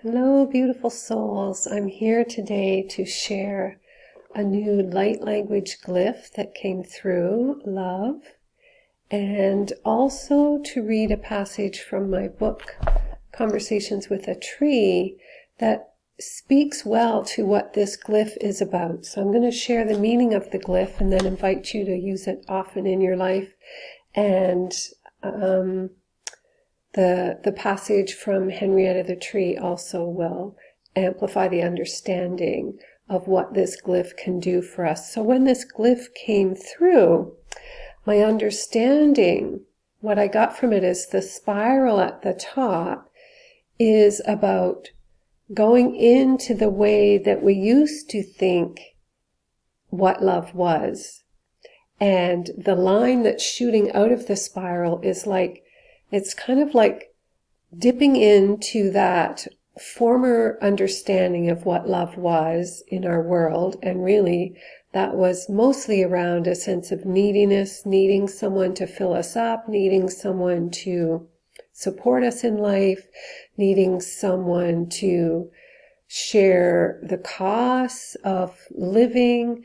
Hello, beautiful souls. I'm here today to share a new light language glyph that came through, love, and also to read a passage from my book, Conversations with a Tree, that speaks well to what this glyph is about. So I'm going to share the meaning of the glyph and then invite you to use it often in your life. And the passage from Henrietta the tree also will amplify the understanding of what this glyph can do for us. So when this glyph came through, my understanding, what I got from it is the spiral at the top is about going into the way that we used to think what love was. And the line that's shooting out of the spiral is like, it's kind of like dipping into that former understanding of what love was in our world. And really, that was mostly around a sense of neediness, needing someone to fill us up, needing someone to support us in life, needing someone to share the costs of living.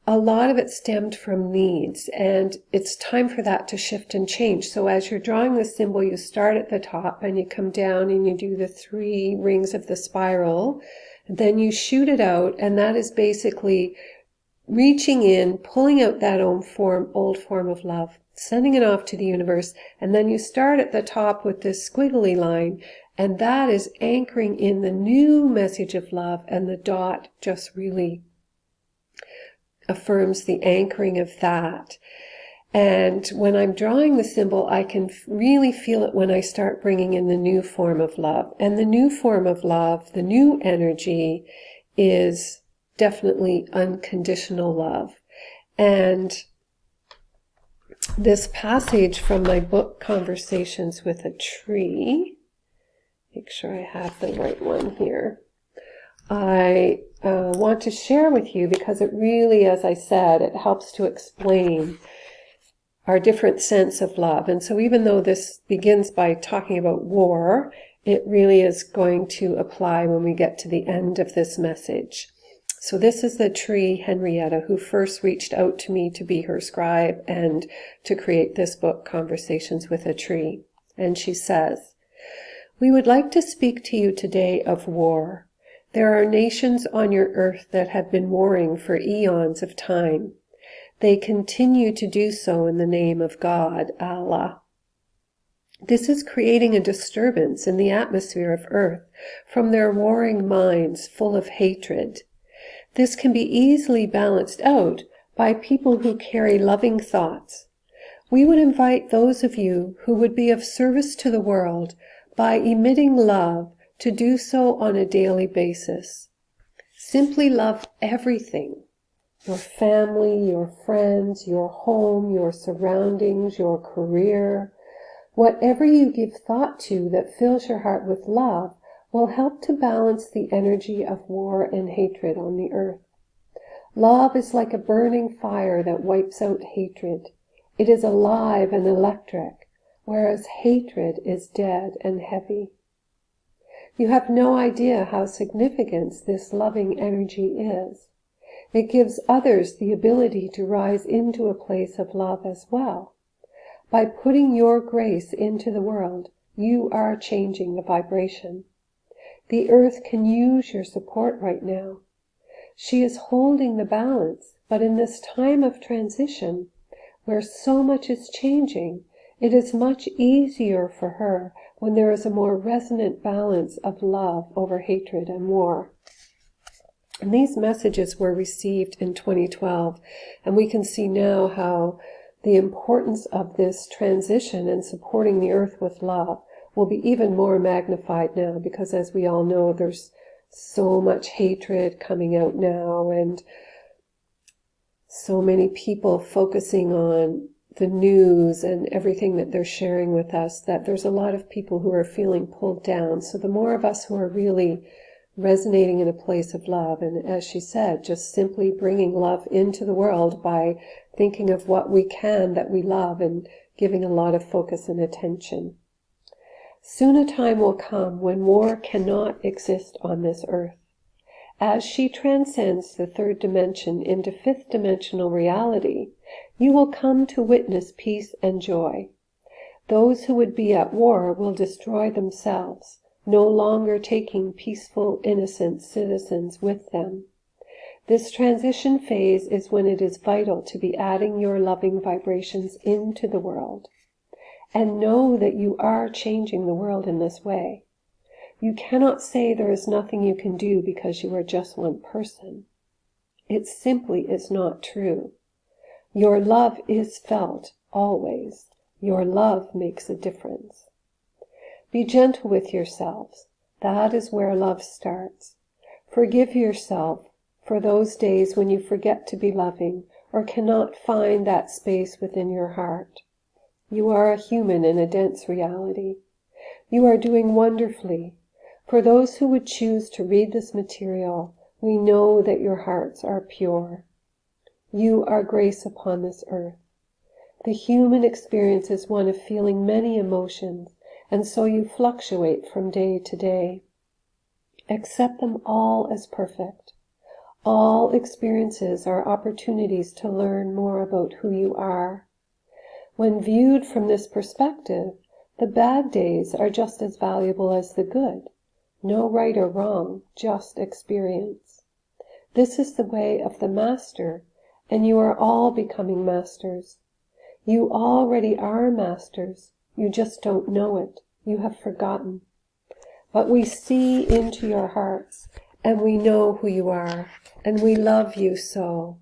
A lot of it stemmed from needs, and it's time for that to shift and change. So as you're drawing the symbol, you start at the top and you come down and you do the 3 rings of the spiral. Then you shoot it out, and that is basically reaching in, pulling out that old form of love, sending it off to the universe. And then you start at the top with this squiggly line, and that is anchoring in the new message of love, and the dot just really affirms the anchoring of that. And when I'm drawing the symbol, I can really feel it when I start bringing in the new form of love. And the new form of love, the new energy, is definitely unconditional love. And this passage from my book, Conversations with a Tree, make sure I have the right one here, I want to share with you because it really, as I said, it helps to explain our different sense of love. And so even though this begins by talking about war, it really is going to apply when we get to the end of this message. So this is the tree, Henrietta, who first reached out to me to be her scribe and to create this book, Conversations with a Tree. And she says, "We would like to speak to you today of war. There are nations on your earth that have been warring for eons of time. They continue to do so in the name of God, Allah. This is creating a disturbance in the atmosphere of earth from their warring minds full of hatred. This can be easily balanced out by people who carry loving thoughts. We would invite those of you who would be of service to the world by emitting love to do so on a daily basis. Simply love everything: your family, your friends, your home, your surroundings, your career. Whatever you give thought to that fills your heart with love will help to balance the energy of war and hatred on the earth. Love is like a burning fire that wipes out hatred. It is alive and electric, whereas hatred is dead and heavy. You have no idea how significant this loving energy is. It gives others the ability to rise into a place of love as well. By putting your grace into the world, you are changing the vibration. The earth can use your support right now. She is holding the balance, but in this time of transition, where so much is changing, it is much easier for her when there is a more resonant balance of love over hatred and war." And these messages were received in 2012, and we can see now how the importance of this transition and supporting the earth with love will be even more magnified now, because as we all know, there's so much hatred coming out now, and so many people focusing on the news and everything that they're sharing with us, that there's a lot of people who are feeling pulled down. So the more of us who are really resonating in a place of love, and as she said, just simply bringing love into the world by thinking of what we can that we love and giving a lot of focus and attention. Soon a time will come when war cannot exist on this earth. As she transcends the third dimension into fifth dimensional reality, you will come to witness peace and joy. Those who would be at war will destroy themselves, no longer taking peaceful, innocent citizens with them. This transition phase is when it is vital to be adding your loving vibrations into the world. And know that you are changing the world in this way. You cannot say there is nothing you can do because you are just one person. It simply is not true. Your love is felt always. Your love makes a difference. Be gentle with yourselves. That is where love starts. Forgive yourself for those days when you forget to be loving or cannot find that space within your heart. You are a human in a dense reality. You are doing wonderfully. For those who would choose to read this material, we know that your hearts are pure. You are grace upon this earth. The human experience is one of feeling many emotions, and so you fluctuate from day to day. Accept them all as perfect. All experiences are opportunities to learn more about who you are. When viewed from this perspective, the bad days are just as valuable as the good. No right or wrong, just experience. This is the way of the master, and you are all becoming masters. You already are masters. You just don't know it. You have forgotten. But we see into your hearts, and we know who you are, and we love you so.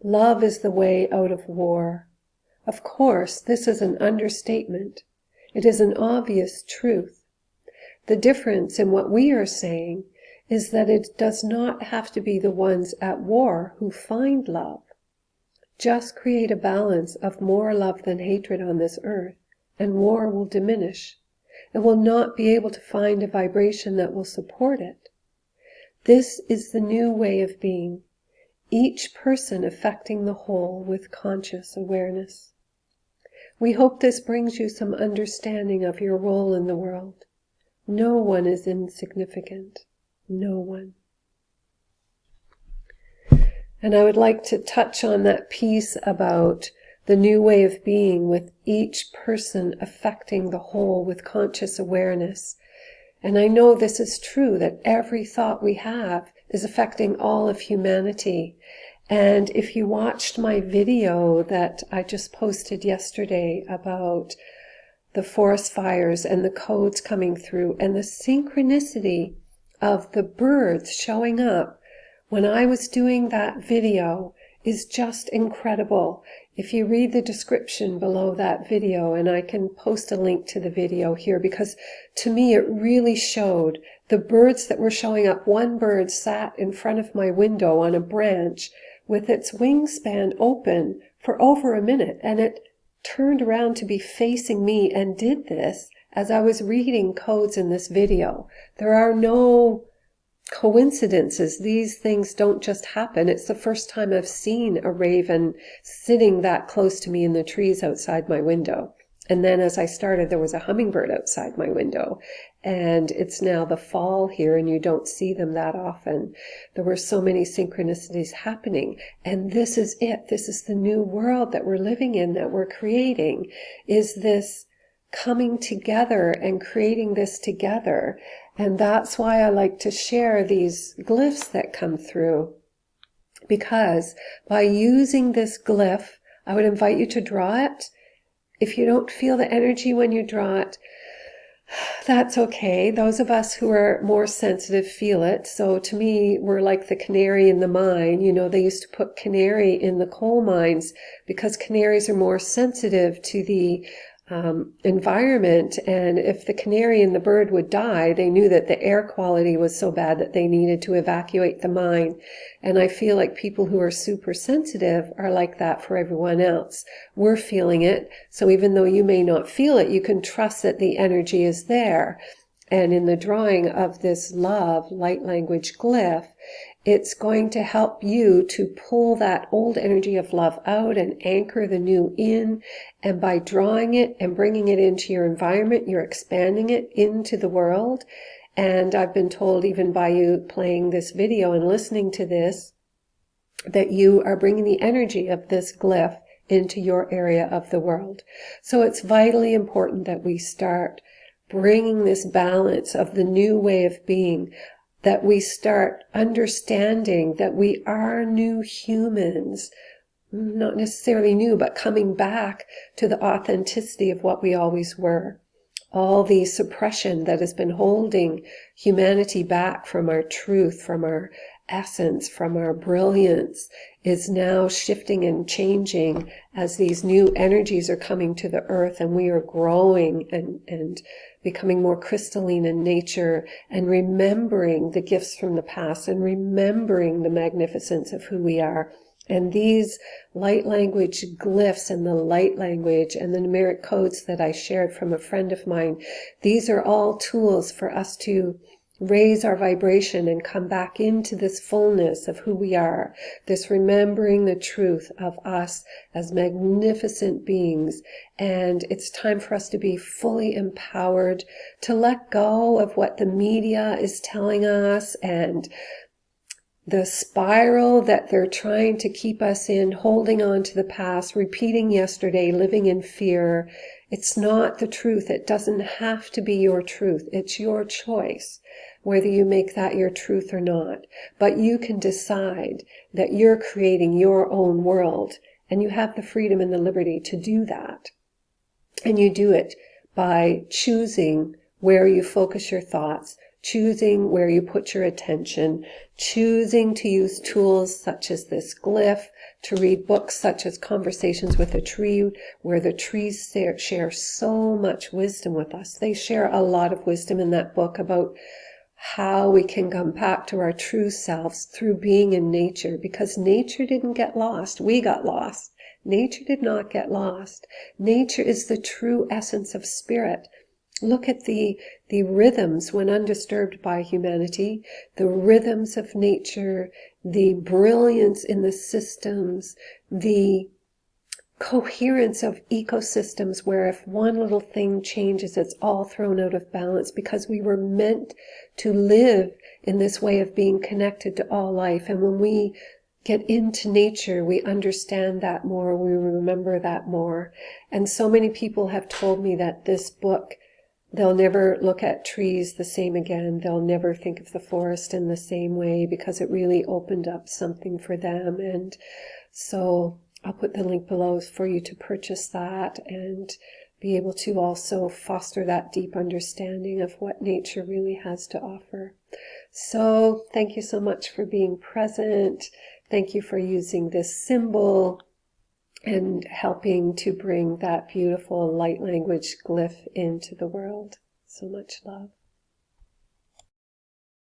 Love is the way out of war. Of course, this is an understatement. It is an obvious truth. The difference in what we are saying is that it does not have to be the ones at war who find love. Just create a balance of more love than hatred on this earth, and war will diminish. It will not be able to find a vibration that will support it. This is the new way of being, each person affecting the whole with conscious awareness. We hope this brings you some understanding of your role in the world. No one is insignificant. No one. And I would like to touch on that piece about the new way of being, with each person affecting the whole with conscious awareness. And I know this is true, that every thought we have is affecting all of humanity. And if you watched my video that I just posted yesterday about the forest fires and the codes coming through and the synchronicity of the birds showing up when I was doing that video is just incredible. If you read the description below that video, and I can post a link to the video here, because to me it really showed the birds that were showing up. One bird sat in front of my window on a branch with its wingspan open for over a minute, and it turned around to be facing me and did this as I was reading codes in this video. There are no coincidences. These things don't just happen. It's the first time I've seen a raven sitting that close to me in the trees outside my window. And then as I started, there was a hummingbird outside my window. And it's now the fall here, and you don't see them that often. There were so many synchronicities happening. And this is it. This is the new world that we're living in, that we're creating, is this coming together and creating this together. And that's why I like to share these glyphs that come through. Because by using this glyph, I would invite you to draw it. If you don't feel the energy when you draw it, that's okay. Those of us who are more sensitive feel it. So to me, we're like the canary in the mine. You know, they used to put canary in the coal mines because canaries are more sensitive to the environment, and if the canary and the bird would die, they knew that the air quality was so bad that they needed to evacuate the mine. And I feel like people who are super sensitive are like that for everyone else. We're feeling it, so even though you may not feel it, you can trust that the energy is there. And in the drawing of this love light language glyph, It's going to help you to pull that old energy of love out and anchor the new in. And by drawing it and bringing it into your environment, you're expanding it into the world. And I've been told, even by you playing this video and listening to this, that you are bringing the energy of this glyph into your area of the world. So it's vitally important that we start bringing this balance of the new way of being, that we start understanding that we are new humans, not necessarily new, but coming back to the authenticity of what we always were. All the suppression that has been holding humanity back from our truth, from our essence, from our brilliance, is now shifting and changing as these new energies are coming to the earth, and we are growing and becoming more crystalline in nature, and remembering the gifts from the past and remembering the magnificence of who we are. And these light language glyphs and the light language and the numeric codes that I shared from a friend of mine, these are all tools for us to raise our vibration and come back into this fullness of who we are, this remembering the truth of us as magnificent beings. And it's time for us to be fully empowered, to let go of what the media is telling us and the spiral that they're trying to keep us in, holding on to the past, repeating yesterday, living in fear. It's not the truth. It doesn't have to be your truth. It's your choice whether you make that your truth or not. But you can decide that you're creating your own world, and you have the freedom and the liberty to do that. And you do it by choosing where you focus your thoughts, choosing where you put your attention, choosing to use tools such as this glyph, to read books such as Conversations with a Tree, where the trees share so much wisdom with us. They share a lot of wisdom in that book about how we can come back to our true selves through being in nature, because nature didn't get lost. We got lost. Nature did not get lost. Nature is the true essence of spirit. Look at the rhythms when undisturbed by humanity, the rhythms of nature, the brilliance in the systems, the coherence of ecosystems, where if one little thing changes, it's all thrown out of balance, because we were meant to live in this way of being connected to all life. And when we get into nature, we understand that more, we remember that more. And so many people have told me that this book, they'll never look at trees the same again. They'll never think of the forest in the same way, because it really opened up something for them. And so I'll put the link below for you to purchase that and be able to also foster that deep understanding of what nature really has to offer. So thank you so much for being present. Thank you for using this symbol and helping to bring that beautiful light language glyph into the world. So much love.